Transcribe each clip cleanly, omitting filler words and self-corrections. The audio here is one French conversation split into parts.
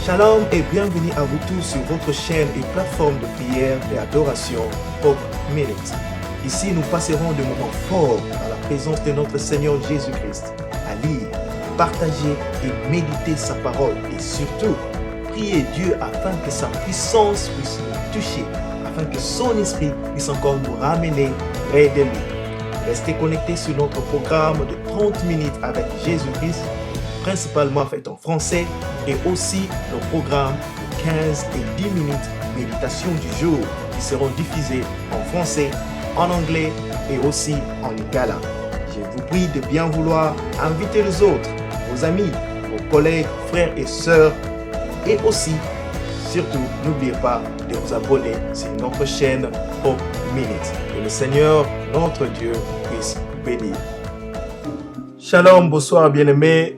Shalom et bienvenue à vous tous sur votre chaîne et plateforme de prière et adoration Hope Minute. Ici, nous passerons des moments forts dans la présence de notre Seigneur Jésus-Christ, à lire, partager et méditer sa parole et surtout, prier Dieu afin que sa puissance puisse nous toucher, afin que son esprit puisse encore nous ramener près de lui. Restez connectés sur notre programme de 30 minutes avec Jésus-Christ, principalement fait en français, et aussi nos programmes de 15 et 10 minutes méditation du jour qui seront diffusés en français, en anglais et aussi en lingala. Je vous prie de bien vouloir inviter les autres, vos amis, vos collègues, frères et sœurs, et aussi, surtout, n'oubliez pas de vous abonner sur notre chaîne Hope Minute. Que le Seigneur, notre Dieu, puisse bénir. Shalom, bonsoir bien-aimés.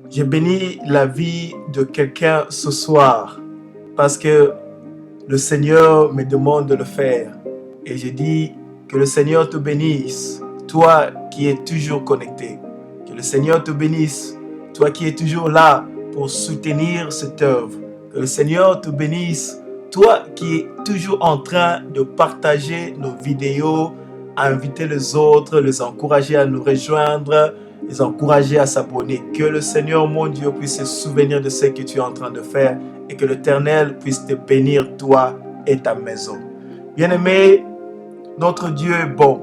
Je bénis la vie de quelqu'un ce soir parce que le Seigneur me demande de le faire. Et je dis que le Seigneur te bénisse, toi qui es toujours connecté. Que le Seigneur te bénisse, toi qui es toujours là pour soutenir cette œuvre. Que le Seigneur te bénisse, toi qui es toujours en train de partager nos vidéos, à inviter les autres, les encourager à nous rejoindre, les encourager à s'abonner. Que le Seigneur, mon Dieu, puisse se souvenir de ce que tu es en train de faire et que l'Éternel puisse te bénir, toi et ta maison. Bien-aimé, notre Dieu est bon,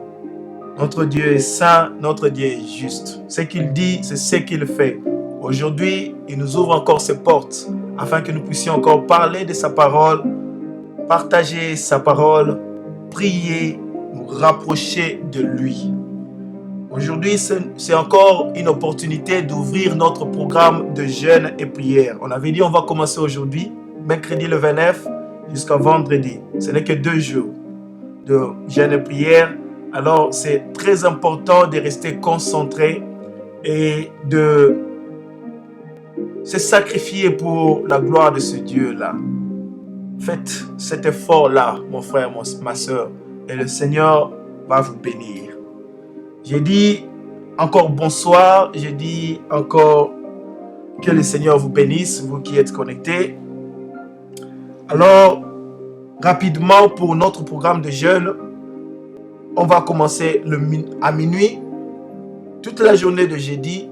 notre Dieu est saint, notre Dieu est juste. Ce qu'il dit, c'est ce qu'il fait. Aujourd'hui, il nous ouvre encore ses portes afin que nous puissions encore parler de sa parole, partager sa parole, prier, nous rapprocher de lui. Aujourd'hui, c'est encore une opportunité d'ouvrir notre programme de jeûne et prière. On avait dit on va commencer aujourd'hui, mercredi le 29 jusqu'à vendredi. Ce n'est que 2 jours de jeûne et prière. Alors, c'est très important de rester concentré et de se sacrifier pour la gloire de ce Dieu-là. Faites cet effort-là, mon frère, ma soeur, et le Seigneur va vous bénir. J'ai dit encore bonsoir, j'ai dit encore que le Seigneur vous bénisse, vous qui êtes connectés. Alors, rapidement pour notre programme de jeûne, on va commencer à minuit. Toute la journée de jeudi,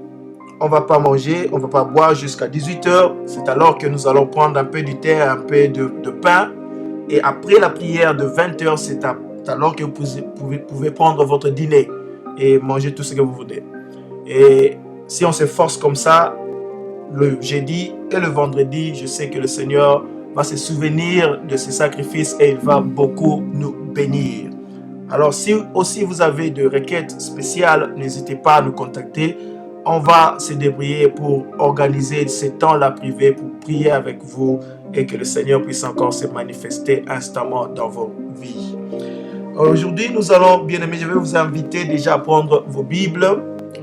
on ne va pas manger, on ne va pas boire jusqu'à 18h. C'est alors que nous allons prendre un peu de thé, un peu de pain. Et après la prière de 20h, c'est alors que vous pouvez prendre votre dîner et manger tout ce que vous voulez. Et si on se force comme ça, le jeudi et le vendredi, je sais que le Seigneur va se souvenir de ses sacrifices et il va beaucoup nous bénir. Alors si aussi vous avez des requêtes spéciales, n'hésitez pas à nous contacter. On va se débrouiller pour organiser ces temps-là privés pour prier avec vous et que le Seigneur puisse encore se manifester instamment dans vos vies. Aujourd'hui, nous allons, bien aimés, je vais vous inviter déjà à prendre vos Bibles.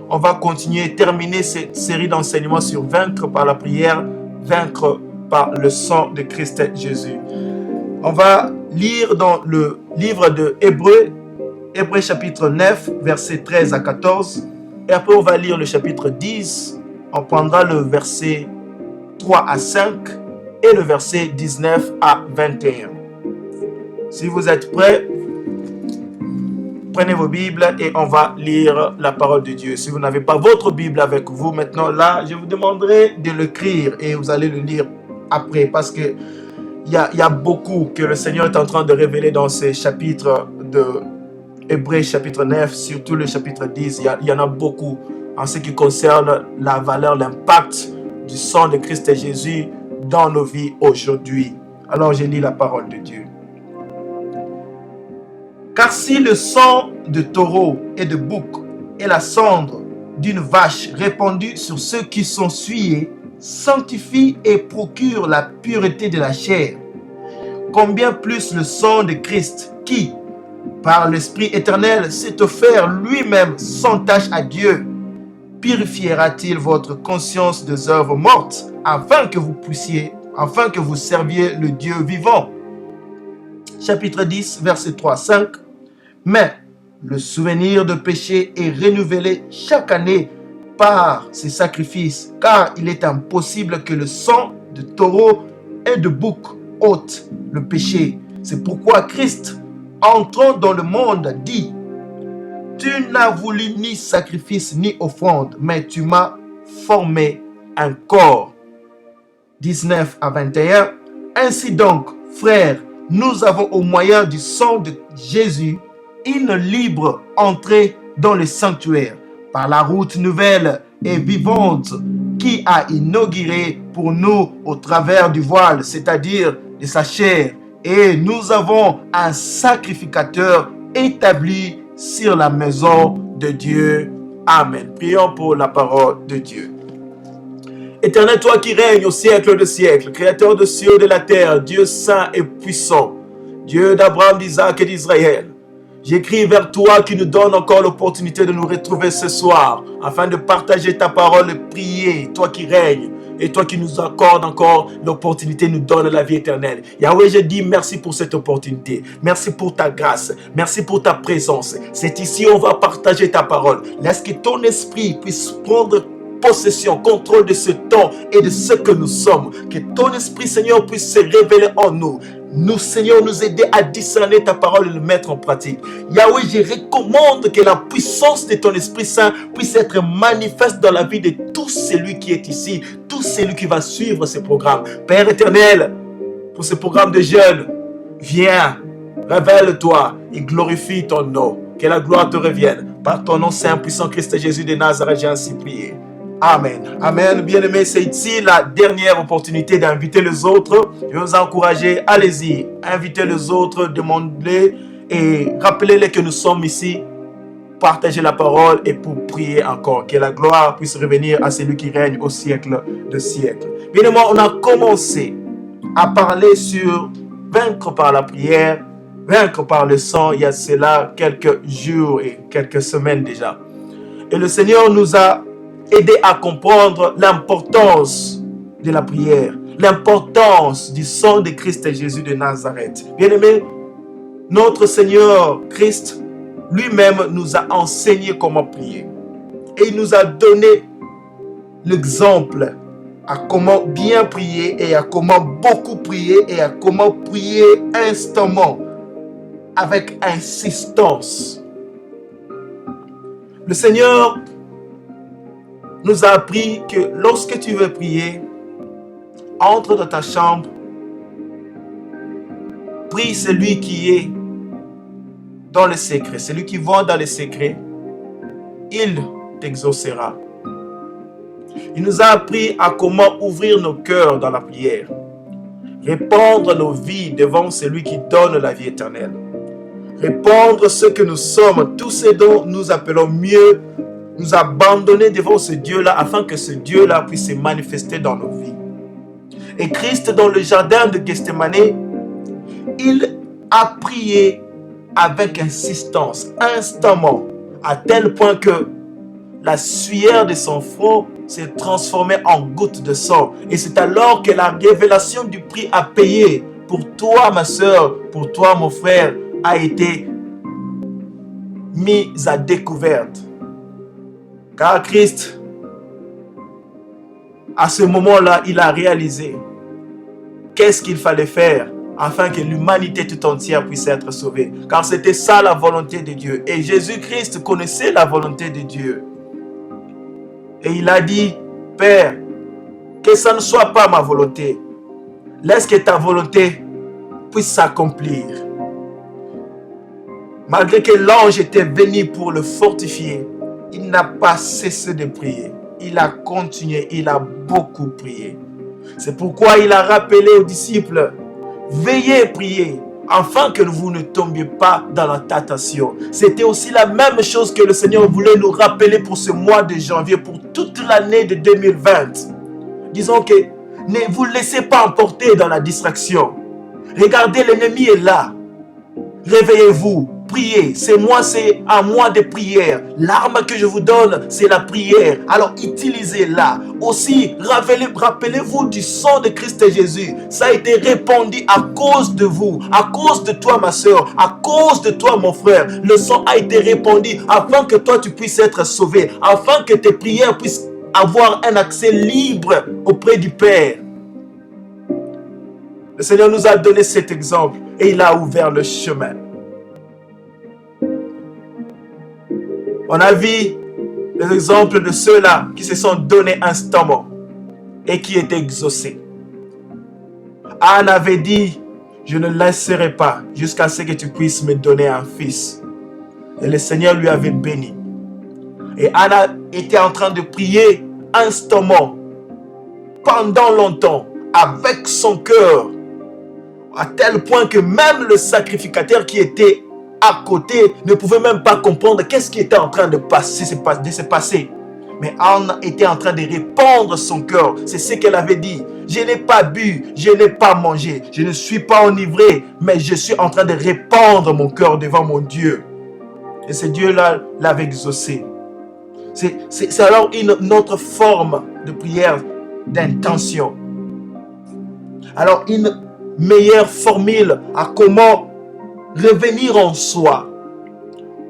On va continuer et terminer cette série d'enseignements sur vaincre par la prière, vaincre par le sang de Christ Jésus. On va lire dans le livre de Hébreux chapitre 9, versets 13 à 14. Et après, on va lire le chapitre 10. On prendra le verset 3 à 5 et le verset 19 à 21. Si vous êtes prêts, prenez vos Bibles et on va lire la parole de Dieu. Si vous n'avez pas votre Bible avec vous maintenant, là, je vous demanderai de l'écrire et vous allez le lire après parce que il y a beaucoup que le Seigneur est en train de révéler dans ces chapitres de Hébreux chapitre 9, surtout le chapitre 10. Il y en a beaucoup en ce qui concerne la valeur, l'impact du sang de Christ Jésus dans nos vies aujourd'hui. Alors, je lis la parole de Dieu. Car si le sang de taureau et de bouc et la cendre d'une vache répandue sur ceux qui sont souillés sanctifie et procure la pureté de la chair, combien plus le sang de Christ qui, par l'Esprit éternel, s'est offert lui-même sans tache à Dieu, purifiera-t-il votre conscience des œuvres mortes afin que vous serviez le Dieu vivant. Chapitre 10, verset 3-5. Mais le souvenir de péché est renouvelé chaque année par ces sacrifices, car il est impossible que le sang de taureaux et de boucs ôtent le péché. C'est pourquoi Christ, entrant dans le monde, dit: tu n'as voulu ni sacrifice ni offrande, mais tu m'as formé un corps. 19 à 21. Ainsi donc, frères, nous avons au moyen du sang de Jésus une libre entrée dans le sanctuaire par la route nouvelle et vivante qui a inauguré pour nous au travers du voile, c'est-à-dire de sa chair. Et nous avons un sacrificateur établi sur la maison de Dieu. Amen. Prions pour la parole de Dieu. Éternel, toi qui règnes au siècle de siècles, créateur de cieux et de la terre, Dieu saint et puissant, Dieu d'Abraham, d'Isaac et d'Israël, j'écris vers toi qui nous donne encore l'opportunité de nous retrouver ce soir afin de partager ta parole et prier, toi qui règnes et toi qui nous accordes encore l'opportunité, nous donne la vie éternelle. Yahweh, je dis merci pour cette opportunité. Merci pour ta grâce. Merci pour ta présence. C'est ici on va partager ta parole. Laisse que ton esprit puisse prendre possession, contrôle de ce temps et de ce que nous sommes. Que ton esprit, Seigneur, puisse se révéler en nous. Nous, Seigneur, nous aider à discerner ta parole et le mettre en pratique. Yahweh, je recommande que la puissance de ton Esprit Saint puisse être manifeste dans la vie de tout celui qui est ici, tout celui qui va suivre ce programme. Père éternel, pour ce programme de jeunes, viens, révèle-toi et glorifie ton nom. Que la gloire te revienne. Par ton nom saint, puissant Christ Jésus de Nazareth, j'ai ainsi prié. Amen. Amen. Bien-aimés, c'est ici la dernière opportunité d'inviter les autres. Je vais vous encourager. Allez-y. Invitez les autres, demandez et rappelez-les que nous sommes ici. Partagez la parole et pour prier encore. Que la gloire puisse revenir à celui qui règne au siècle de siècles. Bien aimés, on a commencé à parler sur vaincre par la prière, vaincre par le sang. Il y a cela quelques jours et quelques semaines déjà. Et le Seigneur nous a aider à comprendre l'importance de la prière, l'importance du sang de Christ Jésus de Nazareth. Bien-aimés, notre Seigneur Christ lui-même nous a enseigné comment prier. Et il nous a donné l'exemple à comment bien prier et à comment beaucoup prier et à comment prier instamment avec insistance. Le Seigneur nous a appris que lorsque tu veux prier, entre dans ta chambre, prie celui qui est dans le secret, celui qui va dans le secret, il t'exaucera. Il nous a appris à comment ouvrir nos cœurs dans la prière, répandre nos vies devant celui qui donne la vie éternelle, répandre ce que nous sommes, tout ce dont nous appelons mieux, nous abandonner devant ce Dieu-là afin que ce Dieu-là puisse se manifester dans nos vies. Et Christ, dans le jardin de Gethsémane, il a prié avec insistance, instamment, à tel point que la sueur de son front s'est transformée en gouttes de sang. Et c'est alors que la révélation du prix à payer pour toi, ma soeur, pour toi, mon frère, a été mise à découverte. Car Christ, à ce moment-là, il a réalisé qu'est-ce qu'il fallait faire afin que l'humanité tout entière puisse être sauvée. Car c'était ça la volonté de Dieu. Et Jésus-Christ connaissait la volonté de Dieu. Et il a dit, Père, que ça ne soit pas ma volonté. Laisse que ta volonté puisse s'accomplir. Malgré que l'ange était venu pour le fortifier, il n'a pas cessé de prier. Il a continué, il a beaucoup prié. C'est pourquoi il a rappelé aux disciples, veillez et priez, afin que vous ne tombiez pas dans la tentation. C'était aussi la même chose que le Seigneur voulait nous rappeler pour ce mois de janvier, pour toute l'année de 2020. Disons que ne vous laissez pas emporter dans la distraction. Regardez, l'ennemi est là. Réveillez-vous. Priez, c'est un mois de prière. L'arme que je vous donne, c'est la prière. Alors utilisez-la. Aussi, rappelez-vous du sang de Christ Jésus. Ça a été répandu à cause de vous, à cause de toi, ma soeur, à cause de toi, mon frère. Le sang a été répandu afin que toi, tu puisses être sauvé, afin que tes prières puissent avoir un accès libre auprès du Père. Le Seigneur nous a donné cet exemple et il a ouvert le chemin. On a vu les exemples de ceux-là qui se sont donnés instamment et qui étaient exaucés. Anne avait dit, je ne laisserai pas jusqu'à ce que tu puisses me donner un fils. Et le Seigneur lui avait béni. Et Anna était en train de prier instamment, pendant longtemps, avec son cœur, à tel point que même le sacrificateur qui était à côté ne pouvait même pas comprendre qu'est-ce qui était en train de se passer. Mais Anne était en train de répandre son cœur. C'est ce qu'elle avait dit. Je n'ai pas bu, je n'ai pas mangé, je ne suis pas enivré, mais je suis en train de répandre mon cœur devant mon Dieu. Et ce Dieu-là l'avait exaucé. C'est alors une autre forme de prière, d'intention. Alors une meilleure formule à comment revenir en soi,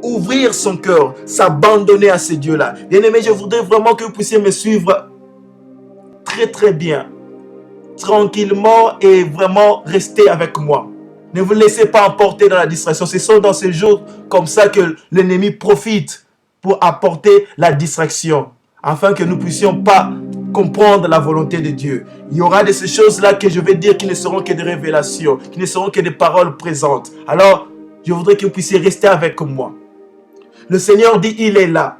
ouvrir son cœur, s'abandonner à ce Dieu-là. Bien-aimés, je voudrais vraiment que vous puissiez me suivre très bien, tranquillement et vraiment rester avec moi. Ne vous laissez pas emporter dans la distraction. Ce sont dans ces jours comme ça que l'ennemi profite pour apporter la distraction, afin que nous ne puissions pas comprendre la volonté de Dieu. Il y aura de ces choses-là que je vais dire qui ne seront que des révélations, qui ne seront que des paroles présentes. Alors, je voudrais que vous puissiez rester avec moi. Le Seigneur dit, il est là.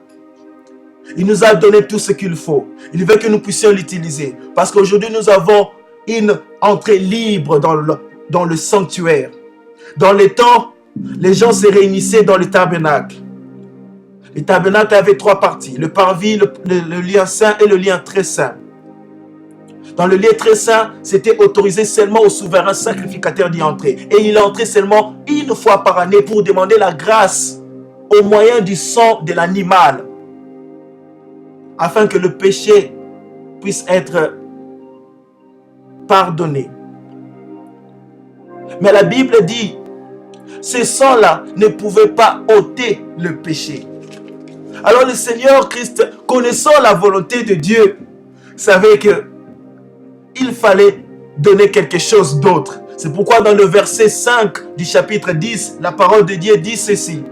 Il nous a donné tout ce qu'il faut. Il veut que nous puissions l'utiliser. Parce qu'aujourd'hui, nous avons une entrée libre dans le sanctuaire. Dans les temps, les gens se réunissaient dans le tabernacle. Le tabernacle avait trois parties. Le parvis, le lieu saint et le lieu très saint. Dans le lieu très saint, c'était autorisé seulement au souverain sacrificateur d'y entrer. Et il entrait seulement une fois par année pour demander la grâce au moyen du sang de l'animal, afin que le péché puisse être pardonné. Mais la Bible dit, ce sang-là ne pouvait pas ôter le péché. Alors le Seigneur Christ, connaissant la volonté de Dieu, savait que il fallait donner quelque chose d'autre. C'est pourquoi dans le verset 5 du chapitre 10, la parole de Dieu dit ceci.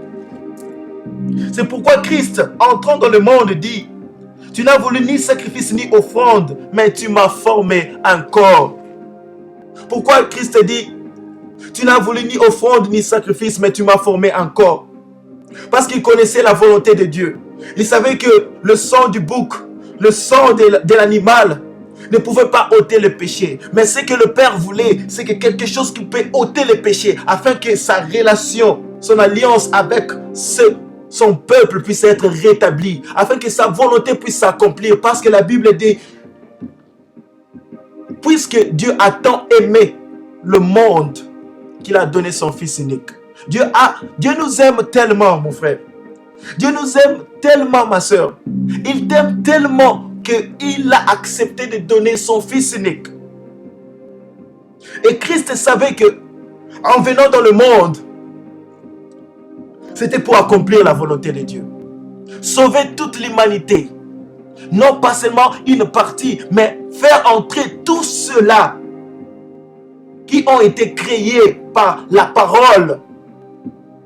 C'est pourquoi Christ, entrant dans le monde, dit, tu n'as voulu ni sacrifice ni offrande, mais tu m'as formé un corps. Pourquoi Christ dit, tu n'as voulu ni offrande ni sacrifice, mais tu m'as formé un corps? Parce qu'il connaissait la volonté de Dieu. Il savait que le sang du bouc, le sang de l'animal ne pouvait pas ôter le péché. Mais ce que le Père voulait, c'est que quelque chose qui peut ôter le péché, afin que sa relation, son alliance avec son peuple puisse être rétablie, afin que sa volonté puisse s'accomplir. Parce que la Bible dit, puisque Dieu a tant aimé le monde qu'il a donné son Fils unique. Dieu nous aime tellement, mon frère. Dieu nous aime tellement, ma soeur. Il t'aime tellement qu'il a accepté de donner son Fils unique. Et Christ savait que, en venant dans le monde, c'était pour accomplir la volonté de Dieu. Sauver toute l'humanité. Non pas seulement une partie, mais faire entrer tous ceux-là qui ont été créés par la parole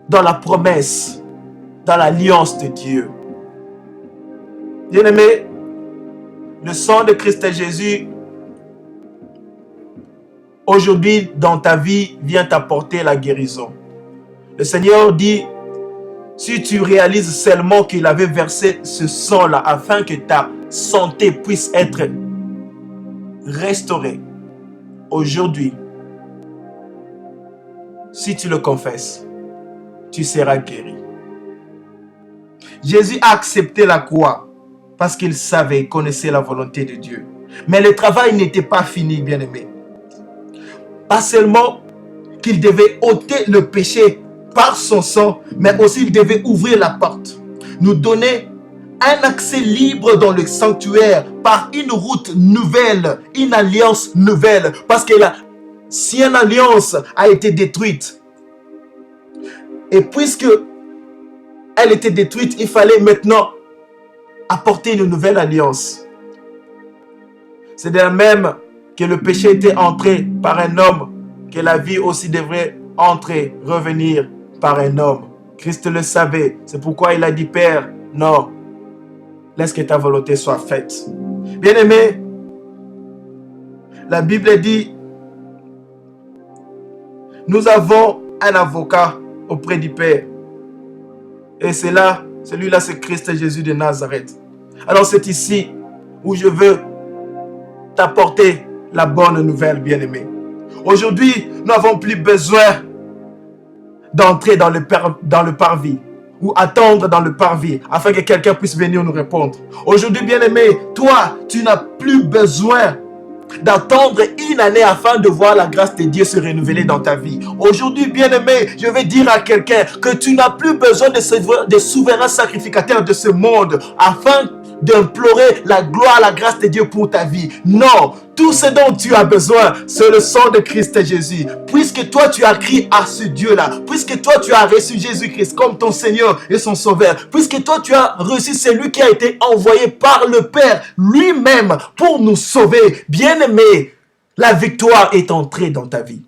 dans la promesse, dans l'alliance de Dieu. Bien-aimé, le sang de Christ Jésus, aujourd'hui dans ta vie, vient t'apporter la guérison. Le Seigneur dit, si tu réalises seulement qu'il avait versé ce sang-là afin que ta santé puisse être restaurée, aujourd'hui, si tu le confesses, tu seras guéri. Jésus a accepté la croix parce qu'il savait, connaissait la volonté de Dieu. Mais le travail n'était pas fini, bien-aimé. Pas seulement qu'il devait ôter le péché par son sang, mais aussi il devait ouvrir la porte, nous donner un accès libre dans le sanctuaire par une route nouvelle, une alliance nouvelle, parce que l'ancienne alliance a été détruite. Et puisque elle était détruite, il fallait maintenant apporter une nouvelle alliance. C'est de la même que le péché était entré par un homme que la vie aussi devrait entrer, revenir par un homme. Christ le savait. C'est pourquoi il a dit, Père, non, laisse que ta volonté soit faite. Bien-aimé, la Bible dit, nous avons un avocat auprès du Père. Et celui-là, c'est Christ Jésus de Nazareth. Alors c'est ici où je veux t'apporter la bonne nouvelle, bien-aimé. Aujourd'hui, nous n'avons plus besoin d'entrer dans le parvis ou attendre dans le parvis afin que quelqu'un puisse venir nous répondre. Aujourd'hui, bien-aimé, toi, tu n'as plus besoin d'attendre une année afin de voir la grâce de Dieu se renouveler dans ta vie. Aujourd'hui, bien-aimé, je vais dire à quelqu'un que tu n'as plus besoin des souverains sacrificateurs de ce monde afin d'implorer la gloire, la grâce de Dieu pour ta vie. Non, tout ce dont tu as besoin, c'est le sang de Christ Jésus. Puisque toi, tu as crié à ce Dieu-là, puisque toi, tu as reçu Jésus-Christ comme ton Seigneur et son Sauveur, puisque toi, tu as reçu celui qui a été envoyé par le Père lui-même pour nous sauver. Bien-aimé, la victoire est entrée dans ta vie.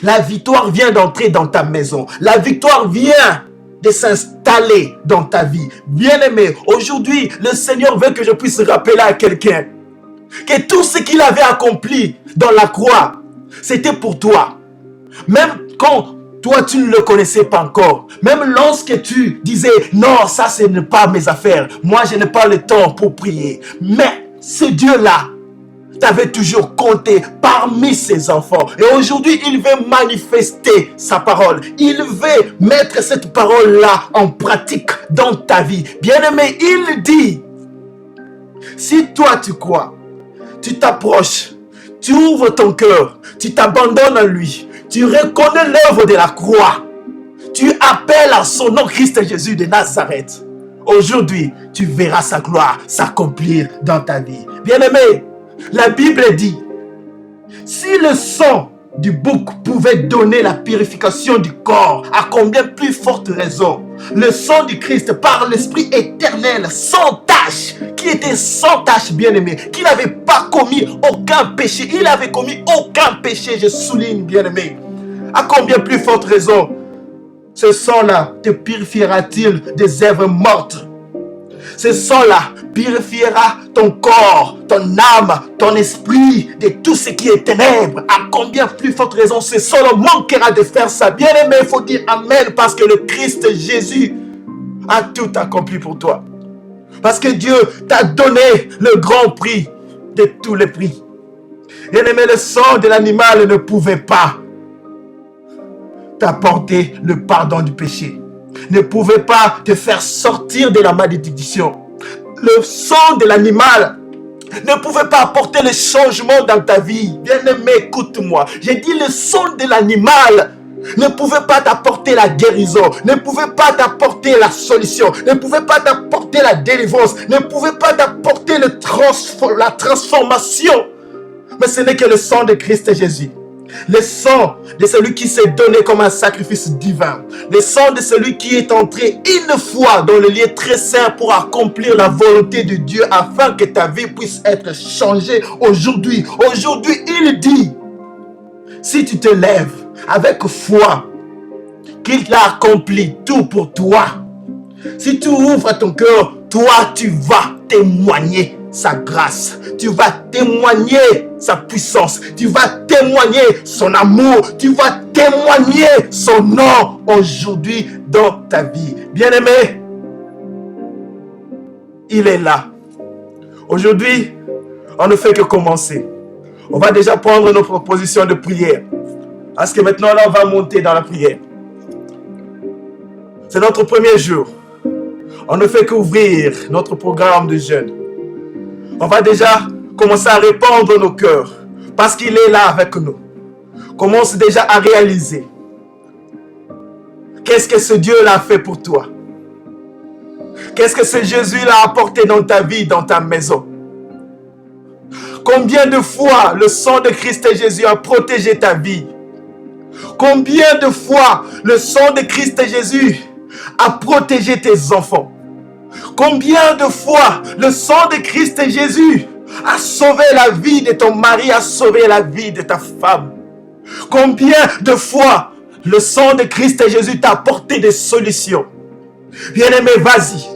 La victoire vient d'entrer dans ta maison. La victoire vient de s'installer dans ta vie. Bien-aimé, aujourd'hui, le Seigneur veut que je puisse rappeler à quelqu'un que tout ce qu'il avait accompli dans la croix, c'était pour toi. Même quand toi, tu ne le connaissais pas encore. Même lorsque tu disais, non, ça, ce n'est pas mes affaires. Moi, je n'ai pas le temps pour prier. Mais ce Dieu-là t'avait toujours compté parmi ses enfants. Et aujourd'hui, il veut manifester sa parole. Il veut mettre cette parole-là en pratique dans ta vie. Bien-aimé, il dit, si toi tu crois, tu t'approches, tu ouvres ton cœur, tu t'abandonnes à lui, tu reconnais l'œuvre de la croix, tu appelles à son nom Christ Jésus de Nazareth. Aujourd'hui, tu verras sa gloire s'accomplir dans ta vie. Bien-aimé, la Bible dit, si le sang du bouc pouvait donner la purification du corps, à combien plus forte raison le sang du Christ par l'Esprit éternel, sans tache, qui était sans tache, bien-aimé, qui n'avait pas commis aucun péché. Il n'avait commis aucun péché, je souligne, bien-aimé. À combien plus forte raison ce sang-là te purifiera-t-il des œuvres mortes? Ce sang-là purifiera ton corps, ton âme, ton esprit de tout ce qui est ténèbres. À combien plus forte raison ce sang manquera de faire ça? Bien-aimé, il faut dire Amen parce que le Christ Jésus a tout accompli pour toi. Parce que Dieu t'a donné le grand prix de tous les prix. Bien-aimé, le sang de l'animal ne pouvait pas t'apporter le pardon du péché. Ne pouvait pas te faire sortir de la malédiction. Le sang de l'animal ne pouvait pas apporter le changement dans ta vie. Bien-aimé, écoute-moi. J'ai dit le sang de l'animal ne pouvait pas t'apporter la guérison, ne pouvait pas t'apporter la solution, ne pouvait pas t'apporter la délivrance, ne pouvait pas t'apporter la transformation. Mais ce n'est que le sang de Christ Jésus. Le sang de celui qui s'est donné comme un sacrifice divin. Le sang de celui qui est entré une fois dans le lieu très saint pour accomplir la volonté de Dieu afin que ta vie puisse être changée aujourd'hui. Aujourd'hui, il dit, si tu te lèves avec foi, qu'il a accompli tout pour toi. Si tu ouvres ton cœur, toi, tu vas témoigner sa grâce. Tu vas témoigner sa puissance. Tu vas témoigner son amour. Tu vas témoigner son nom aujourd'hui dans ta vie. Bien-aimé, il est là. Aujourd'hui, on ne fait que commencer. On va déjà prendre notre position de prière. Parce que maintenant, là, on va monter dans la prière. C'est notre premier jour. On ne fait qu'ouvrir notre programme de jeûne. On va déjà commencer à répandre nos cœurs. Parce qu'il est là avec nous. Commence déjà à réaliser. Qu'est-ce que ce Dieu-là a fait pour toi? Qu'est-ce que ce Jésus-là a apporté dans ta vie, dans ta maison? Combien de fois le sang de Christ Jésus a protégé ta vie? Combien de fois le sang de Christ Jésus a protégé tes enfants? Combien de fois le sang de Christ Jésus a sauvé la vie de ton mari, a sauvé la vie de ta femme? Combien de fois le sang de Christ et Jésus t'a apporté des solutions. Bien-aimé, vas-y.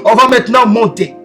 On va maintenant monter.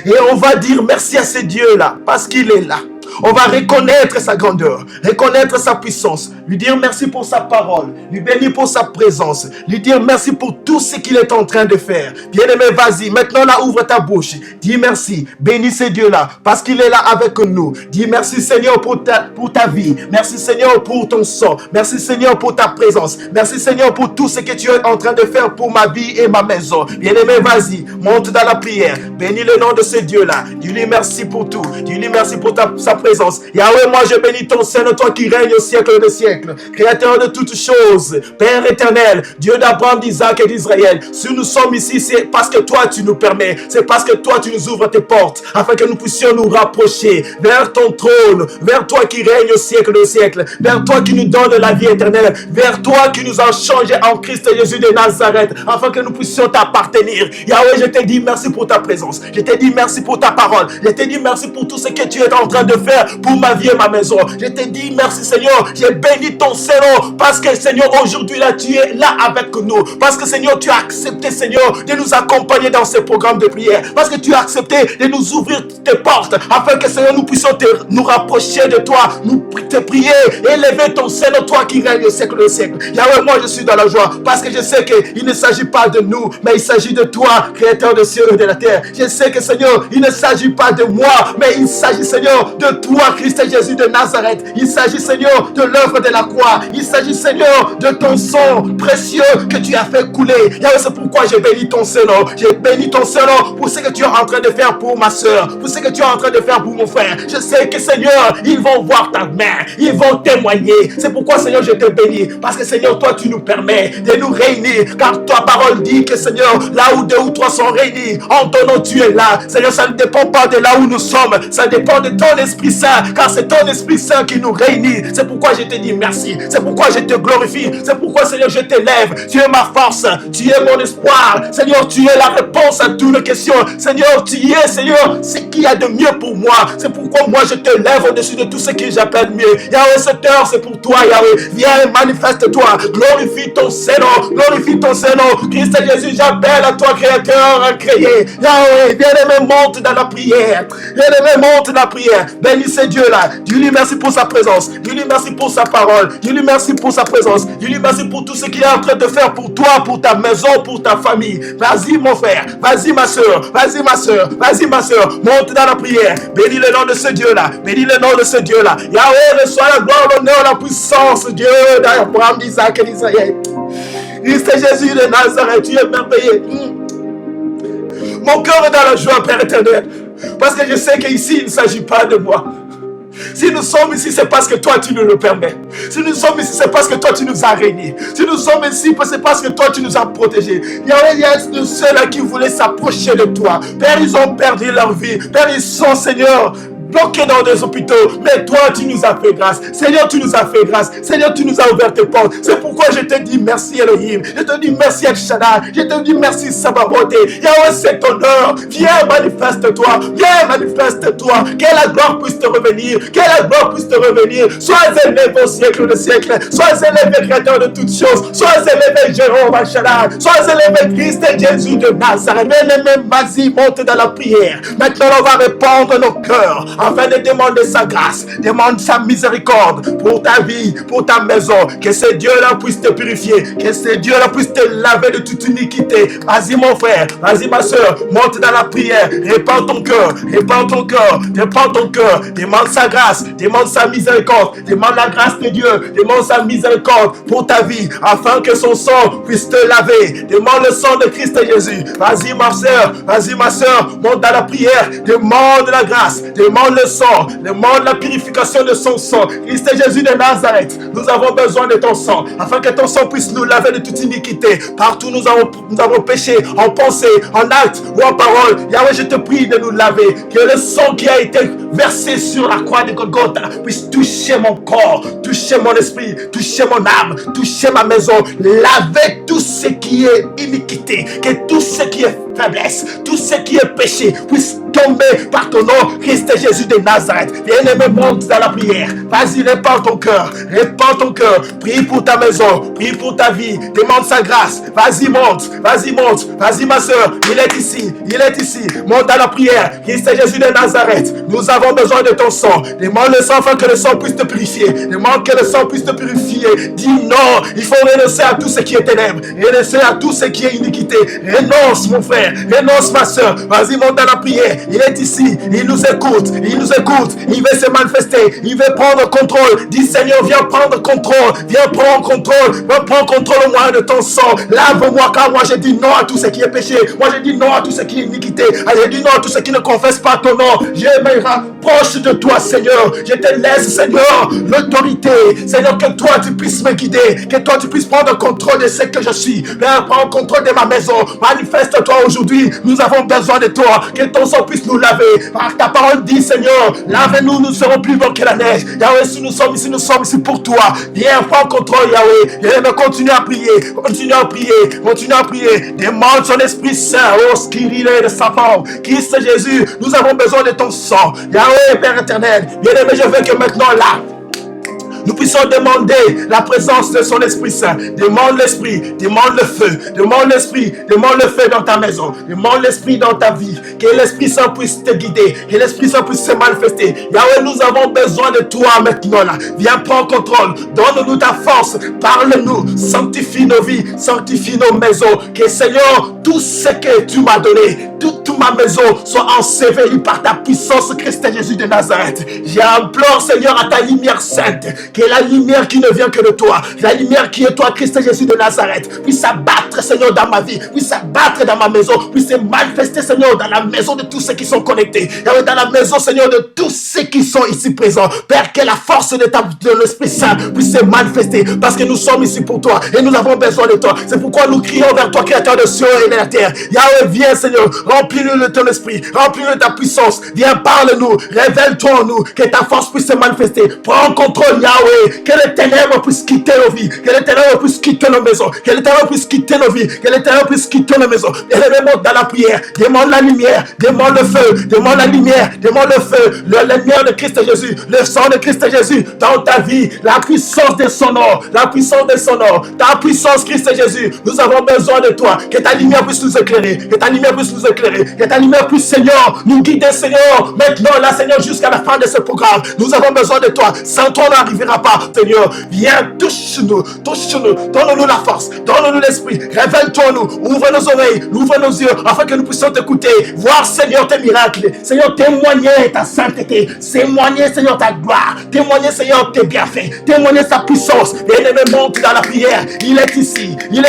Et on va dire merci à ce Dieu-là, parce qu'il est là. On va reconnaître sa grandeur, reconnaître sa puissance, lui dire merci pour sa parole, lui bénir pour sa présence, lui dire merci pour tout ce qu'il est en train de faire. Bien-aimé, vas-y, maintenant là, ouvre ta bouche. Dis merci, bénis ce Dieu-là, parce qu'il est là avec nous. Dis merci Seigneur pour ta vie. Merci Seigneur pour ton sang. Merci Seigneur pour ta présence. Merci Seigneur pour tout ce que tu es en train de faire pour ma vie et ma maison. Bien-aimé, vas-y, monte dans la prière. Bénis le nom de ce Dieu-là. Dis-lui merci pour tout. Dis-lui merci pour sa présence. Yahweh, moi je bénis ton Seigneur, toi qui règnes au siècle des siècles, créateur de toutes choses, Père éternel, Dieu d'Abraham, d'Isaac et d'Israël. Si nous sommes ici, c'est parce que toi tu nous permets, c'est parce que toi tu nous ouvres tes portes, afin que nous puissions nous rapprocher vers ton trône, vers toi qui règnes au siècle des siècles, vers toi qui nous donne la vie éternelle, vers toi qui nous a changé en Christ Jésus de Nazareth, afin que nous puissions t'appartenir. Yahweh, je te dis merci pour ta présence, je te dis merci pour ta parole, je te dis merci pour tout ce que tu es en train de faire pour ma vie et ma maison. Je te dis merci Seigneur, j'ai béni ton Seigneur, parce que Seigneur aujourd'hui là tu es là avec nous, parce que Seigneur tu as accepté Seigneur de nous accompagner dans ce programme de prière, parce que tu as accepté de nous ouvrir tes portes, afin que Seigneur nous puissions nous rapprocher de toi, nous te prier, élever ton Seigneur, toi qui règnes au siècle des siècles. Yahweh, moi je suis dans la joie, parce que je sais qu'il ne s'agit pas de nous, mais il s'agit de toi, créateur des cieux et de la terre. Je sais que Seigneur, il ne s'agit pas de moi, mais il s'agit Seigneur de toi, Christ et Jésus de Nazareth. Il s'agit Seigneur de l'œuvre de la croix. Il s'agit Seigneur de ton sang précieux que tu as fait couler. Yahweh, c'est pourquoi j'ai béni ton Seigneur. J'ai béni ton Seigneur pour ce que tu es en train de faire pour ma soeur, pour ce que tu es en train de faire pour mon frère. Je sais que Seigneur, ils vont voir ta main, ils vont témoigner. C'est pourquoi Seigneur, je te bénis, parce que Seigneur, toi tu nous permets de nous réunir, car ta parole dit que Seigneur, là où deux ou trois sont réunis, en ton nom tu es là. Seigneur, ça ne dépend pas de là où nous sommes, ça dépend de ton Esprit Saint, car c'est ton Esprit Saint qui nous réunit. C'est pourquoi je te dis merci, c'est pourquoi je te glorifie, c'est pourquoi Seigneur je t'élève. Tu es ma force, tu es mon espoir. Seigneur, tu es la réponse à toutes les questions. Seigneur, tu es Seigneur ce qu'il y a de mieux pour moi. C'est pourquoi moi je te lève au-dessus de tout ce que j'appelle mieux. Yahweh, cette heure c'est pour toi. Yahweh, viens et manifeste-toi, glorifie ton Seigneur, glorifie ton Seigneur. Christ et Jésus, j'appelle à toi créateur à créer. Yahweh, viens-aimé, monte dans la prière, viens-aimé, monte dans la prière. Bénis ce Dieu-là, dis-lui merci pour sa présence, dis-lui merci pour sa parole, dis-lui merci pour sa présence, dis-lui merci pour tout ce qu'il est en train de faire pour toi, pour ta maison, pour ta famille. Vas-y mon frère, vas-y ma soeur, vas-y ma soeur, vas-y ma soeur, monte dans la prière. Bénis le nom de ce Dieu-là, bénis le nom de ce Dieu-là. Yahweh, reçois la gloire, l'honneur, la puissance, Dieu d'Abraham, d'Isaac et d'Israël. Christ et Jésus de Nazareth, tu es merveilleux. Mon cœur est dans la joie, Père éternel, parce que je sais qu'ici, il ne s'agit pas de moi. Si nous sommes ici, c'est parce que toi, tu nous le permets. Si nous sommes ici, c'est parce que toi, tu nous as réunis. Si nous sommes ici, c'est parce que toi, tu nous as protégés. Il y a de ceux-là qui voulaient s'approcher de toi. Père, ils ont perdu leur vie. Père, ils sont, Seigneur, bloqués dans des hôpitaux, mais toi tu nous as fait grâce. Seigneur, tu nous as fait grâce. Seigneur, tu nous as ouvert tes portes. C'est pourquoi je te dis merci Elohim, je te dis merci El Shaddai, je te dis merci Sabaoth. Yahweh, c'est ton heure. Viens, manifeste-toi, viens, manifeste-toi. Que la gloire puisse te revenir, que la gloire puisse te revenir. Sois élevé au siècle de siècle, sois élevé créateur de toutes choses, sois élevé Jéhovah El Shaddai, sois élevé Christ et Jésus de Nazareth. Bien-aimé, vas-y, monte dans la prière. Maintenant on va répandre nos cœurs afin de demander sa grâce, demande sa miséricorde pour ta vie, pour ta maison. Que ce Dieu-là puisse te purifier, que ce Dieu-là puisse te laver de toute iniquité. Vas-y mon frère, vas-y ma soeur, monte dans la prière, répands ton cœur, répands ton cœur, répands ton cœur, demande sa grâce, demande sa miséricorde, demande la grâce de Dieu, demande sa miséricorde pour ta vie, afin que son sang puisse te laver. Demande le sang de Christ et Jésus. Vas-y ma soeur, monte dans la prière, demande la grâce, demande le sang, demande la purification de son sang. Christ et Jésus de Nazareth, nous avons besoin de ton sang, afin que ton sang puisse nous laver de toute iniquité. Partout nous avons péché, en pensée, en acte ou en parole. Yahweh, je te prie de nous laver, que le sang qui a été versé sur la croix de Golgotha puisse toucher mon corps, toucher mon esprit, toucher mon âme, toucher ma maison, laver tout ce qui est iniquité, que tout ce qui est faiblesse, tout ce qui est péché puisse tomber par ton nom, Christ Jésus de Nazareth. Bien-aimé, monte dans la prière. Vas-y, répands ton cœur. Répands ton cœur. Prie pour ta maison. Prie pour ta vie. Demande sa grâce. Vas-y, monte. Vas-y, monte. Vas-y, ma soeur. Il est ici. Il est ici. Monte dans la prière. Christ Jésus de Nazareth. Nous avons besoin de ton sang. Demande le sang afin que le sang puisse te purifier. Demande que le sang puisse te purifier. Dis non. Il faut renoncer à tout ce qui est ténèbres. Renoncer à tout ce qui est iniquité. Renonce, mon frère. Renonce, ma soeur. Vas-y, monte dans la prière. Il est ici, il nous écoute, il veut se manifester, il veut prendre contrôle. Dis Seigneur, viens prendre contrôle, viens prendre contrôle au moyen de ton sang. Lave-moi, car moi j'ai dit non à tout ce qui est péché, moi j'ai dit non à tout ce qui est iniquité, j'ai dit non à tout ce qui ne confesse pas ton nom. Je me rapproche de toi, Seigneur, je te laisse, Seigneur, l'autorité, Seigneur, que toi tu puisses me guider, que toi tu puisses prendre contrôle de ce que je suis. Père, prends contrôle de ma maison, manifeste-toi aujourd'hui, nous avons besoin de toi, que ton sang puisse nous laver. Par ta parole dit, Seigneur, lave-nous, nous serons plus blancs que la neige. Yahweh, si nous sommes ici pour toi. Viens, prends contrôle, Yahweh. Yahweh, continue à prier, continue à prier. Demande son Esprit Saint, oh, ce qu'il est de sa forme. Christ Jésus, nous avons besoin de ton sang. Yahweh, Père éternel, bien-aimé, je veux que maintenant, là, nous puissions demander la présence de son Esprit Saint. Demande l'Esprit, demande le feu, demande l'Esprit, demande le feu dans ta maison, demande l'Esprit dans ta vie. Que l'Esprit Saint puisse te guider, que l'Esprit Saint puisse se manifester. Yahweh, nous avons besoin de toi maintenant là. Viens prendre contrôle, donne-nous ta force, parle-nous, sanctifie nos vies, sanctifie nos maisons. Que Seigneur, tout ce que tu m'as donné, toute ma maison soit ensevelie par ta puissance, Christ Jésus de Nazareth. J'implore, Seigneur, à ta lumière sainte, que la lumière qui ne vient que de toi, la lumière qui est toi, Christ Jésus de Nazareth, puisse s'abattre, Seigneur, dans ma vie, puisse s'abattre dans ma maison, puisse se manifester, Seigneur, dans la maison de tous ceux qui sont connectés, dans la maison, Seigneur, de tous ceux qui sont ici présents. Père, que la force de l'Esprit Saint puisse se manifester, parce que nous sommes ici pour toi, et nous avons besoin de toi. C'est pourquoi nous crions vers toi, Créateur de cieux et de la terre. Yahweh, viens, Seigneur, remplis-nous de ton esprit, remplis-nous de ta puissance, viens, parle-nous, révèle-toi en nous, que ta force puisse se manifester. Prends contrôle, Yahweh. Que les ténèbres puissent quitter nos vies, que les ténèbres puissent quitter nos maisons, que les ténèbres puissent quitter nos vies, que les ténèbres puissent quitter nos maisons. Et les remonte dans la prière, demande la lumière, demande le feu, demande la lumière, demande le feu, la lumière de Christ Jésus, le sang de Christ Jésus dans ta vie, la puissance de son nom, la puissance de son nom, ta puissance, Christ Jésus. Nous avons besoin de toi, que ta lumière puisse nous éclairer, que ta lumière puisse nous éclairer, que ta lumière puisse, Seigneur, nous guider, Seigneur, maintenant, là, Seigneur, jusqu'à la fin de ce programme. Nous avons besoin de toi, sans toi, on n'arrivera pas, Seigneur. Viens, touche-nous, donne-nous la force, donne-nous l'esprit, révèle-toi nous, ouvre nos oreilles, ouvre nos yeux, afin que nous puissions t'écouter, voir, Seigneur, tes miracles, Seigneur, témoigner ta sainteté, témoigner, Seigneur, ta gloire, témoigner, Seigneur, tes bienfaits, témoigner ta puissance. Bien-aimé, monte dans la prière, il est ici, il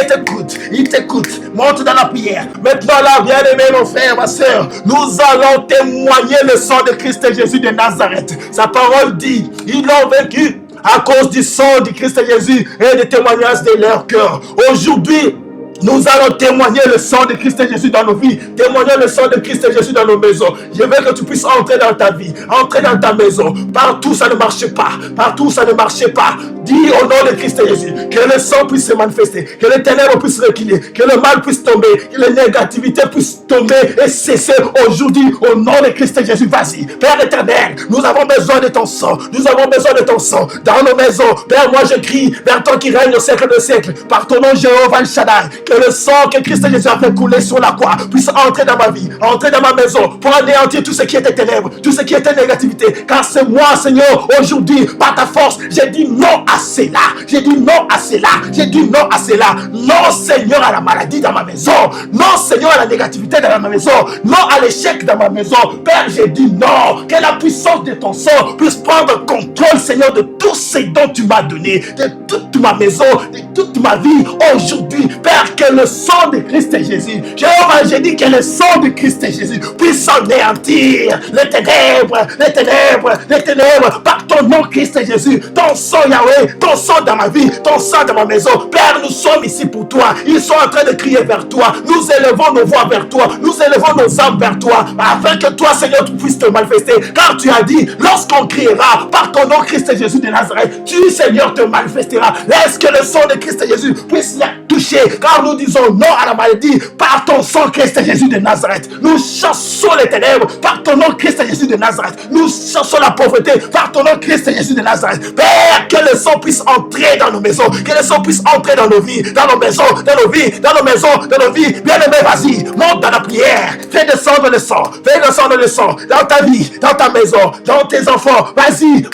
t'écoute, monte dans la prière. Maintenant là, bien-aimé, mon frère, ma soeur, nous allons témoigner le sang de Christ Jésus de Nazareth. Sa parole dit, ils l'ont vaincu à cause du sang de Christ Jésus et des témoignages de leur cœur. Aujourd'hui, nous allons témoigner le sang de Christ Jésus dans nos vies, témoigner le sang de Christ Jésus dans nos maisons. Je veux que tu puisses entrer dans ta vie, entrer dans ta maison. Partout ça ne marche pas, partout ça ne marche pas. Dis au nom de Christ Jésus que le sang puisse se manifester, que les ténèbres puissent reculer, que le mal puisse tomber, que les négativités puissent tomber et cesser aujourd'hui au nom de Christ Jésus. Vas-y, Père éternel, nous avons besoin de ton sang, nous avons besoin de ton sang dans nos maisons. Père, moi je crie vers toi qui règne au siècle de siècle, par ton nom Jéhovah El Shaddai, que le sang que Christ Jésus a fait couler sur la croix puisse entrer dans ma vie, entrer dans ma maison, pour anéantir tout ce qui était ténèbres, tout ce qui était négativité. Car c'est moi, Seigneur, aujourd'hui, par ta force, j'ai dit non à cela, j'ai dit non à cela, j'ai dit non à cela. Non, Seigneur, à la maladie dans ma maison, non, Seigneur, à la négativité dans ma maison, non à l'échec dans ma maison. Père, j'ai dit non, que la puissance de ton sang puisse prendre contrôle, Seigneur, de tout ce dont tu m'as donné, de toute ma maison, de toute ma vie aujourd'hui. Père, que le sang de Christ Jésus, Jéhovah, j'ai dit que le sang de Christ Jésus puisse anéantir les ténèbres, les ténèbres, les ténèbres, par ton nom, Christ Jésus. Ton sang, Yahweh, ton sang dans ma vie, ton sang dans ma maison. Père, nous sommes ici pour toi. Ils sont en train de crier vers toi. Nous élevons nos voix vers toi. Nous élevons nos âmes vers toi, afin que toi, Seigneur, tu puisses te manifester. Car tu as dit, lorsqu'on criera par ton nom, Christ Jésus de Nazareth, tu, Seigneur, te manifesteras. Laisse que le sang de Christ Jésus puisse toucher, car nous disons non à la maladie par ton sang, Christ Jésus de Nazareth. Nous chassons les ténèbres par ton nom, Christ Jésus de Nazareth. Nous chassons la pauvreté par ton nom, Christ Jésus de Nazareth. Père, que le sang puisse entrer dans nos maisons, que le sang puisse entrer dans nos vies, dans nos maisons, dans nos vies, dans nos maisons, dans nos vies. Bien-aimé, vas-y, monte dans la prière, fais descendre le sang, dans ta vie, dans ta maison, dans tes enfants. Vas-y,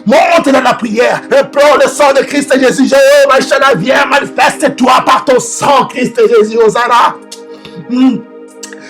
monte dans la prière, implore le sang de Christ Jésus. Jéhovah Shaddai, viens, manifeste-toi par ton sang, Christ Jésus, Hosanna.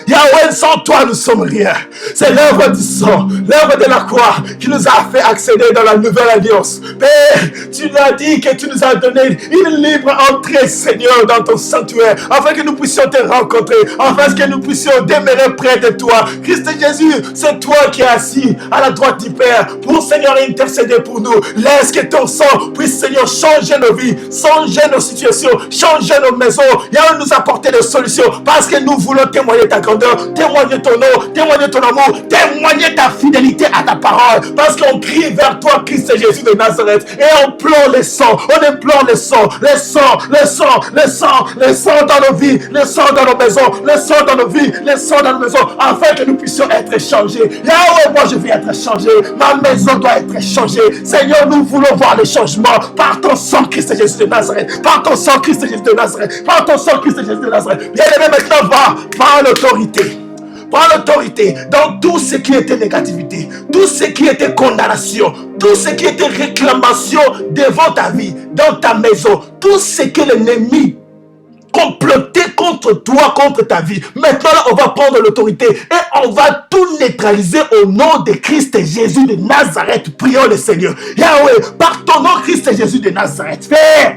Yahweh, sans toi, nous sommes rien. C'est l'œuvre du sang, l'œuvre de la croix qui nous a fait accéder dans la nouvelle alliance. Père, tu nous as dit que tu nous as donné une libre entrée, Seigneur, dans ton sanctuaire, afin que nous puissions te rencontrer, afin que nous puissions demeurer près de toi. Christ Jésus, c'est toi qui es assis à la droite du Père pour, Seigneur, intercéder pour nous. Laisse que ton sang puisse, Seigneur, changer nos vies, changer nos situations, changer nos maisons. Yahweh nous apporter des solutions parce que nous voulons témoigner ta grandeur, témoigner ton nom, témoigner ton amour, témoigner ta fidélité à ta parole, parce qu'on crie vers toi, Christ Jésus de Nazareth, et on implore le sang, le sang dans nos vies, le sang dans nos maisons, le sang dans nos vies, le sang dans nos maisons, afin que nous puissions être changés. Là où moi je veux être changé, ma maison doit être changée. Seigneur, nous voulons voir le changement par ton sang, Christ Jésus de Nazareth, par ton sang, Christ Jésus de Nazareth, par ton sang, Christ Jésus de Nazareth. Bien aimé, maintenant va par l'autorité. Prends l'autorité dans tout ce qui était négativité, tout ce qui était condamnation, tout ce qui était réclamation devant ta vie, dans ta maison, tout ce que l'ennemi complotait contre toi, contre ta vie. Maintenant, là, on va prendre l'autorité et on va tout neutraliser au nom de Christ Jésus de Nazareth. Prions le Seigneur. Yahweh, par ton nom, Christ Jésus de Nazareth, Père,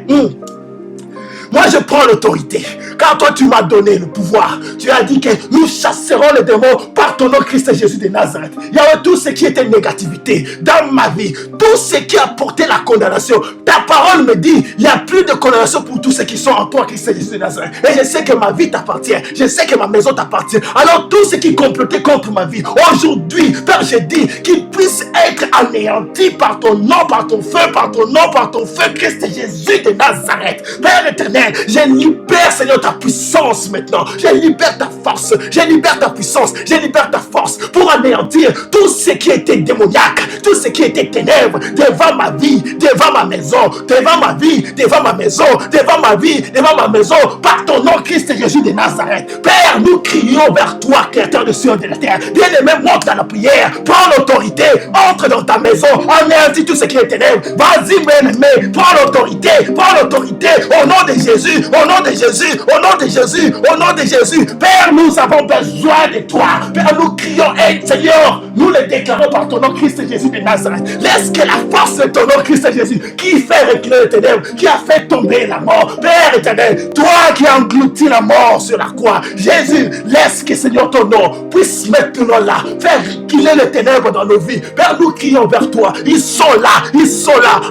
moi, je prends l'autorité, car toi, tu m'as donné le pouvoir. Tu as dit que nous chasserons les démons par ton nom, Christ Jésus de Nazareth. Il y a tout ce qui était négativité dans ma vie, tout ce qui a porté la condamnation. Ta parole me dit, il n'y a plus de condamnation pour tous ceux qui sont en toi, Christ Jésus de Nazareth. Et je sais que ma vie t'appartient, je sais que ma maison t'appartient. Alors, tout ce qui complotait contre ma vie, aujourd'hui, Père, je dis qu'il puisse être anéanti par ton nom, par ton feu, par ton nom, par ton feu, Christ Jésus de Nazareth. Père éternel, je libère, Seigneur, ta puissance maintenant. Je libère ta force. Je libère ta puissance. Je libère ta force pour anéantir tout ce qui était démoniaque, tout ce qui était ténèbres devant ma vie, devant ma maison, devant ma vie, devant ma maison, devant ma vie, devant ma maison, par ton nom, Christ Jésus de Nazareth. Père, nous crions vers toi, Créateur de cieux et de la terre. Bien-aimé, monte dans la prière. Prends l'autorité. Entre dans ta maison. Anéantis tout ce qui est ténèbres. Vas-y, bien-aimé. Prends l'autorité. Prends l'autorité. Au nom de Jésus, au nom de Jésus, au nom de Jésus, au nom de Jésus. Père, nous avons besoin de toi. Père, nous crions, aide, Seigneur. Nous le déclarons par ton nom, Christ Jésus de Nazareth. Laisse que la force de ton nom, Christ Jésus, qui fait reculer les ténèbres, qui a fait tomber la mort. Père éternel, toi qui as englouti la mort sur la croix. Jésus, laisse que, Seigneur, ton nom puisse maintenant là, faire reculer les ténèbres dans nos vies. Père, nous crions vers toi. Ils sont là,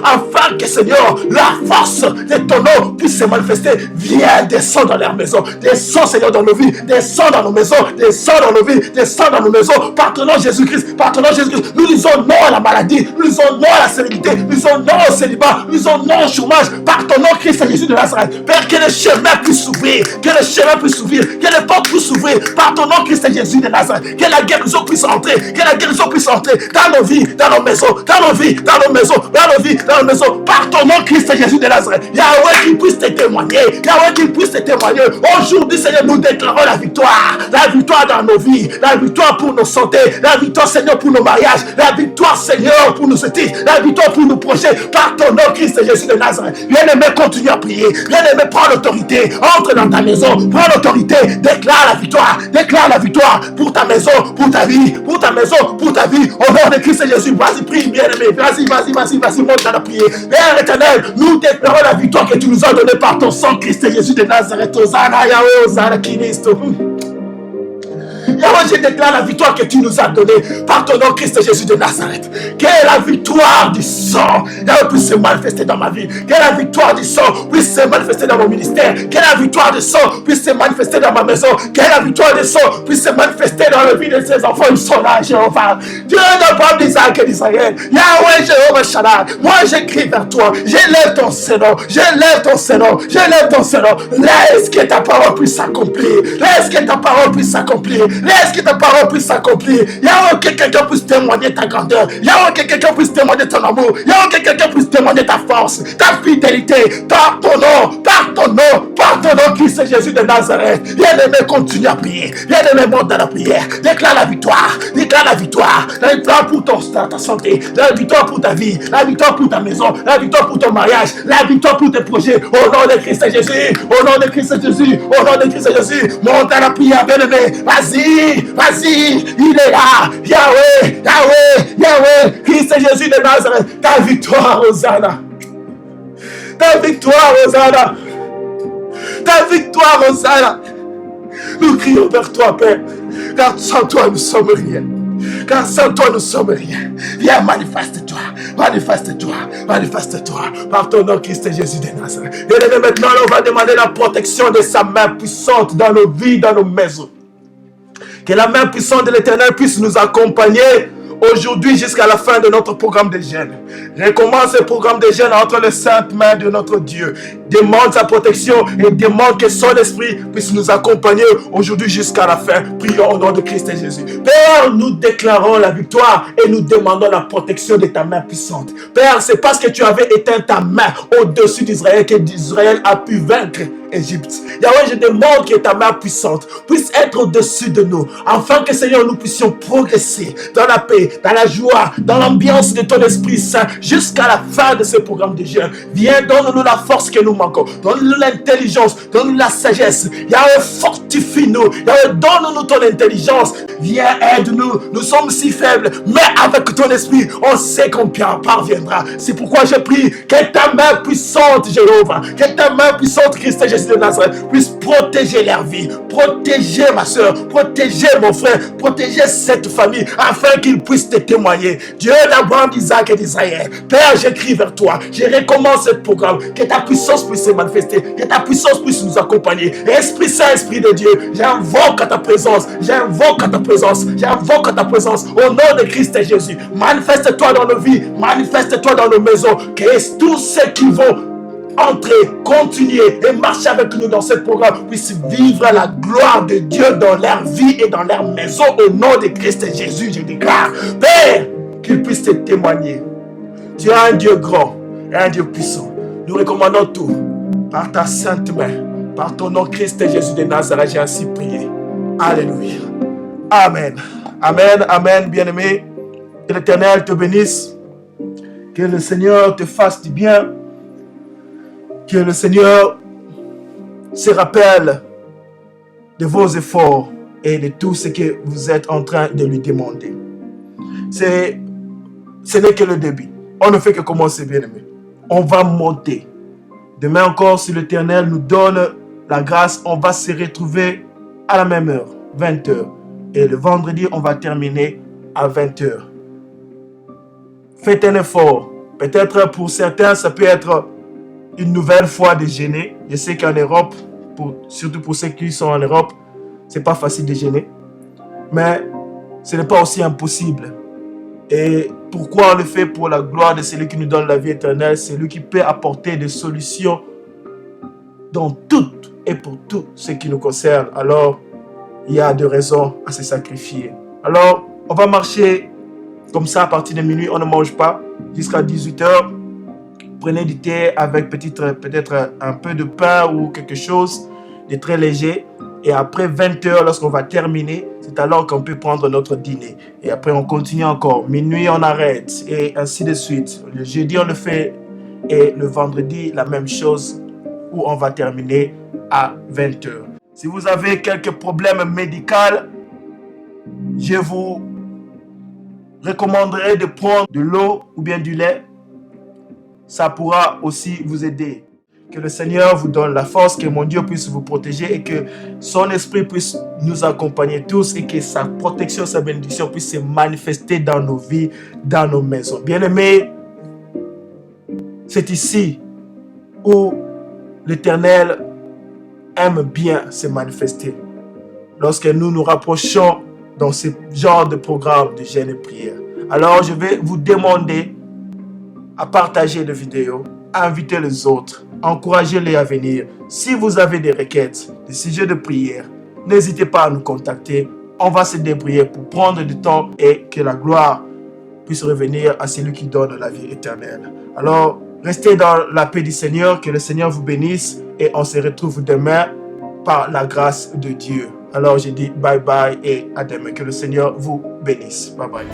afin que, Seigneur, la force de ton nom puisse se manifester. Viens, descends dans leur maison. Descends, Seigneur, dans nos vies. Descends dans nos maisons. Descends dans nos vies. Descends dans nos maisons. Par ton nom, Jésus-Christ. Par ton nom, Jésus-Christ. Nous disons non à la maladie. Nous disons non à la stérilité. Nous disons non au célibat. Nous disons non au chômage. Par ton nom, Christ Jésus de Nazareth. Père, que le chemin puisse s'ouvrir. Que le chemin puisse s'ouvrir. Que les portes puissent s'ouvrir. Par ton nom, Christ Jésus de Nazareth. Que la guérison puisse entrer. Que la guérison puisse entrer dans nos vies, dans nos maisons, dans nos vies, dans nos maisons, dans nos vies, dans nos maisons. Par ton nom, Christ Jésus de Nazareth. Yahweh, qui puisse te témoigner. Yahweh, qui puisse te témoigner. Aujourd'hui, Seigneur, nous déclarons la victoire. La victoire dans nos vies. La victoire pour nos santé. La victoire, Seigneur, pour nos mariages. La victoire, Seigneur, pour nos études. La victoire pour nos projets. Par ton nom, Christ Jésus de Nazareth. Bien-aimé, continue à prier. Bien-aimé, prends l'autorité. Entre dans ta maison. Prends l'autorité. Déclare la victoire. Déclare la victoire pour ta maison, pour ta vie, pour ta maison, pour ta vie. Au nom de Christ Jésus. Vas-y, prie, bien-aimé. Vas-y, monte dans la prière. Père éternel, nous déclarons la victoire que tu nous as donnée par ton sang, Christ Jésus de Nazareth. Hosanna, Yahweh, Hosanna, Christ. Yahweh, je déclare la victoire que tu nous as donnée par ton nom, Christ Jésus de Nazareth. Que la victoire du sang, Yahweh, puisse se manifester dans ma vie. Que la victoire du sang puisse se manifester dans mon ministère. Que la victoire du sang puisse se manifester dans ma maison. Que la victoire du sang puisse se manifester dans la vie de ses enfants. Ils sont là, Jéhovah. Dieu d'Abraham, d'Isaac et d'Israël. Yahweh, Jéhovah Shaddai. Moi, j'écris vers toi. J'élève ton Seigneur. J'élève ton Seigneur. J'élève ton Seigneur. Laisse que ta parole puisse s'accomplir. Laisse que ta parole puisse s'accomplir. Laisse que ta parole puisse s'accomplir. Yahweh, que quelqu'un puisse témoigner ta grandeur. Yahweh, que quelqu'un puisse témoigner ton amour. Yahweh, que quelqu'un puisse témoigner ta force, ta fidélité, par ton nom, par ton nom, par ton nom, Christ Jésus de Nazareth. Bien-aimé, continue à prier. Bien-aimé, monte dans la prière. Déclare la victoire. Déclare la victoire. La victoire pour ta santé. La victoire pour ta vie. La victoire pour ta maison. La victoire pour ton mariage. La victoire pour tes projets. Au nom de Christ Jésus. Au nom de Christ Jésus. Au nom de Christ Jésus. Monte dans la prière, bien-aimé. Vas-y. Vas-y. Il est là. Yahweh. Yahweh. Yahweh. Christ Jésus de Nazareth. Ta victoire, Hosanna. Ta victoire, Hosanna. Ta victoire, Hosanna. Nous crions vers toi, Père. Car sans toi, nous sommes rien. Car sans toi, nous sommes rien. Viens, manifeste-toi. Manifeste-toi. Manifeste-toi. Par ton nom, Christ Jésus de Nazareth. Et maintenant, on va demander la protection de sa main puissante dans nos vies, dans nos maisons. Que la main puissante de l'Éternel puisse nous accompagner aujourd'hui jusqu'à la fin de notre programme de jeûne. Recommence ce programme de jeûne entre les saintes mains de notre Dieu. Demande sa protection et demande que son esprit puisse nous accompagner aujourd'hui jusqu'à la fin. Prions au nom de Christ et Jésus. Père, nous déclarons la victoire et nous demandons la protection de ta main puissante. Père, c'est parce que tu avais éteint ta main au-dessus d'Israël que d'Israël a pu vaincre Égypte. Yahweh, je demande que ta main puissante puisse être au-dessus de nous, afin que, Seigneur, nous puissions progresser dans la paix, dans la joie, dans l'ambiance de ton Esprit Saint, jusqu'à la fin de ce programme de jeûne. Viens, donne-nous la force que nous manquons, donne-nous l'intelligence, donne-nous la sagesse. Yahweh, fortifie-nous. Yahweh, donne-nous ton intelligence. Viens, aide-nous. Nous sommes si faibles, mais avec ton Esprit, on sait qu'on parviendra. C'est pourquoi je prie que ta main puissante, Jéhovah, que ta main puissante, Christ Jésus de Nazareth, puisse protéger leur vie, protéger ma soeur, protéger mon frère, protéger cette famille, afin qu'ils puissent te témoigner. Dieu d'Abraham, d'Isaac et d'Israël. Père, j'écris vers toi, je recommence ce programme, que ta puissance puisse se manifester, que ta puissance puisse nous accompagner. Esprit Saint, Esprit de Dieu, j'invoque à ta présence, j'invoque à ta présence, j'invoque à ta présence, au nom de Christ et Jésus. Manifeste-toi dans nos vies, manifeste-toi dans nos maisons, que tous ceux qui vont entrer, continuer et marcher avec nous dans ce programme puissent vivre la gloire de Dieu dans leur vie et dans leur maison. Au nom de Christ et Jésus, je déclare, Père, qu'ils puissent te témoigner. Tu es un Dieu grand et un Dieu puissant. Nous recommandons tout par ta sainte main, par ton nom Christ et Jésus de Nazareth. J'ai ainsi prié. Alléluia. Amen. Amen. Amen, bien-aimé. Que l'Éternel te bénisse. Que le Seigneur te fasse du bien. Que le Seigneur se rappelle de vos efforts et de tout ce que vous êtes en train de lui demander. Ce n'est que le début. On ne fait que commencer, bien-aimé. On va monter. Demain encore, si l'Éternel nous donne la grâce, on va se retrouver à la même heure, 20h. Et le vendredi, on va terminer à 20h. Faites un effort. Peut-être pour certains, ça peut être une nouvelle fois de jeûner. Je sais qu'en Europe, surtout pour ceux qui sont en Europe, c'est pas facile de jeûner. Mais ce n'est pas aussi impossible. Et pourquoi on le fait? Pour la gloire de celui qui nous donne la vie éternelle, c'est lui qui peut apporter des solutions dans tout et pour tout ce qui nous concerne. Alors, il y a de raisons à se sacrifier. Alors, on va marcher comme ça à partir de minuit. On ne mange pas jusqu'à 18h. Prenez du thé avec peut-être un peu de pain ou quelque chose de très léger. Et après 20h, lorsqu'on va terminer, c'est alors qu'on peut prendre notre dîner. Et après, on continue encore. Minuit, on arrête. Et ainsi de suite. Le jeudi, on le fait. Et le vendredi, la même chose, où on va terminer à 20h. Si vous avez quelques problèmes médicaux, je vous recommanderais de prendre de l'eau ou bien du lait. Ça pourra aussi vous aider. Que le Seigneur vous donne la force, que mon Dieu puisse vous protéger et que son esprit puisse nous accompagner tous et que sa protection, sa bénédiction puisse se manifester dans nos vies, dans nos maisons. Bien-aimés, c'est ici où l'Éternel aime bien se manifester. Lorsque nous nous rapprochons dans ce genre de programme de jeûne et prière. Alors, je vais vous demander à partager la vidéo, à inviter les autres, encouragez-les à venir. Si vous avez des requêtes, des sujets de prière, n'hésitez pas à nous contacter. On va se débrouiller pour prendre du temps et que la gloire puisse revenir à celui qui donne la vie éternelle. Alors, restez dans la paix du Seigneur, que le Seigneur vous bénisse et on se retrouve demain par la grâce de Dieu. Alors, je dis bye bye et à demain. Que le Seigneur vous bénisse. Bye bye.